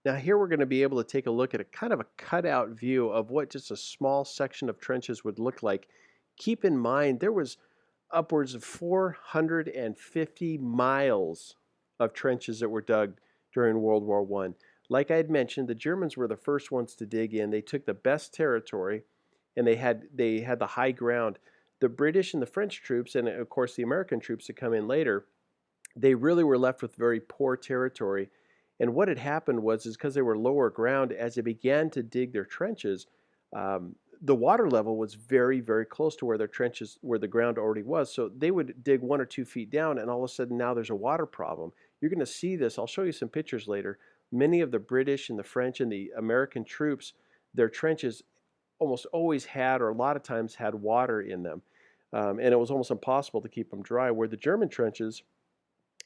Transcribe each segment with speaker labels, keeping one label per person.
Speaker 1: Now here we're going to be able to take a look at a kind of a cutout view of what just a small section of trenches would look like. Keep in mind there was upwards of 450 miles of trenches that were dug during World War I. Like I had mentioned, the Germans were the first ones to dig in. They took the best territory and they had the high ground. The British and the French troops, and of course the American troops that come in later, they really were left with very poor territory. And what had happened was, is because they were lower ground, as they began to dig their trenches, the water level was very, very close to where their trenches, where the ground already was. So they would dig 1 or 2 feet down, and all of a sudden now there's a water problem. You're going to see this. I'll show you some pictures later. Many of the British and the French and the American troops, their trenches almost always had, or a lot of times had, water in them. And it was almost impossible to keep them dry. Where the German trenches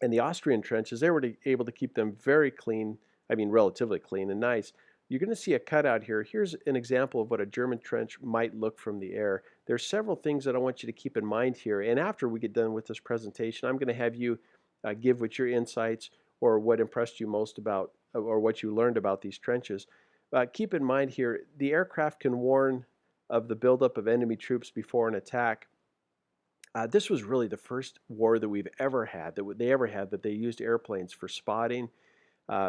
Speaker 1: and the Austrian trenches, they were able to keep them very clean, I mean relatively clean and nice. You're going to see a cutout here. Here's an example of what a German trench might look from the air. There's several things that I want you to keep in mind here, and after we get done with this presentation, I'm going to have you give what your insights or what impressed you most about or what you learned about these trenches. Keep in mind here, the aircraft can warn of the buildup of enemy troops before an attack. This was really the first war that we've ever had, that they used airplanes for spotting,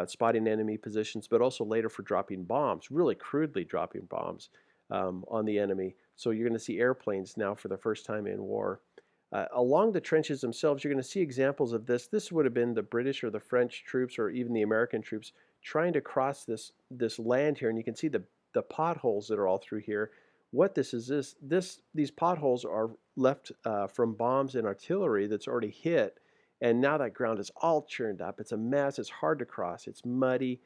Speaker 1: spotting enemy positions, but also later for dropping bombs, really crudely dropping bombs on the enemy. So you're going to see airplanes now for the first time in war. Along the trenches themselves, you're going to see examples of this. This would have been the British or the French troops or even the American troops trying to cross this land here, and you can see the potholes that are all through here. What this is, these potholes are left from bombs and artillery that's already hit, and now that ground is all churned up. It's a mess. It's hard to cross. It's muddy,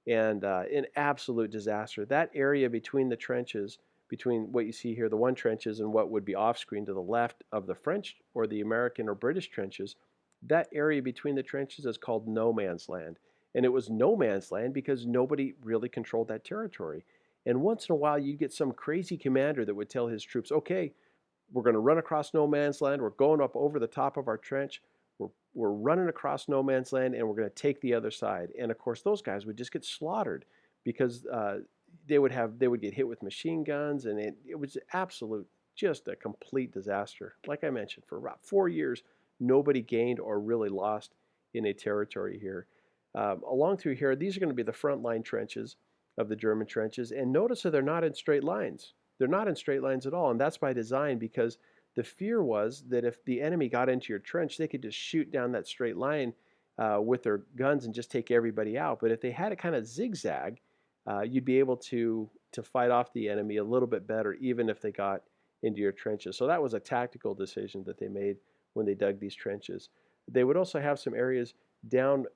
Speaker 1: and an absolute disaster. That area between the trenches, between what you see here, the one trenches, and what would be off screen to the left of the French or the American or British trenches, that area between the trenches is called no man's land. And it was no man's land because nobody really controlled that territory. And once in a while, you'd get some crazy commander that would tell his troops, okay, we're going to run across no man's land. We're going up over the top of our trench. We're running across no man's land, and we're going to take the other side. And of course, those guys would just get slaughtered because they would get hit with machine guns, and it was absolute, just a complete disaster. Like I mentioned, for about 4 years, nobody gained or really lost in a territory here. Along through here, these are going to be the front line trenches of the German trenches. And notice that they're not in straight lines. They're not in straight lines at all. And that's by design, because the fear was that if the enemy got into your trench, they could just shoot down that straight line with their guns and just take everybody out. But if they had a kind of zigzag, you'd be able to fight off the enemy a little bit better, even if they got into your trenches. So that was a tactical decision that they made when they dug these trenches. They would also have some areas down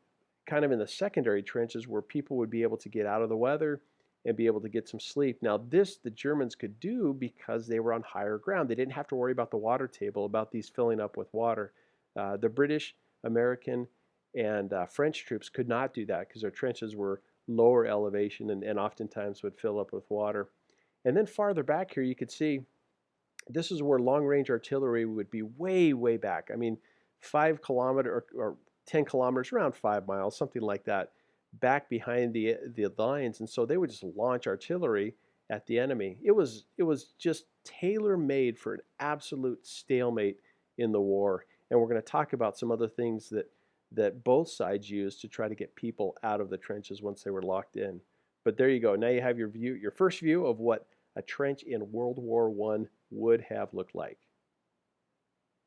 Speaker 1: kind of in the secondary trenches where people would be able to get out of the weather and be able to get some sleep. Now this the Germans could do because they were on higher ground. They didn't have to worry about the water table, about these filling up with water. The British, American, and French troops could not do that because their trenches were lower elevation and oftentimes would fill up with water. And then farther back here you could see this is where long-range artillery would be way, way back. I mean, 5 kilometers or 10 kilometers, around 5 miles, something like that, back behind the lines. And so they would just launch artillery at the enemy. It was just tailor-made for an absolute stalemate in the war. And we're going to talk about some other things that both sides used to try to get people out of the trenches once they were locked in. But there you go. Now you have your first view of what a trench in World War I would have looked like.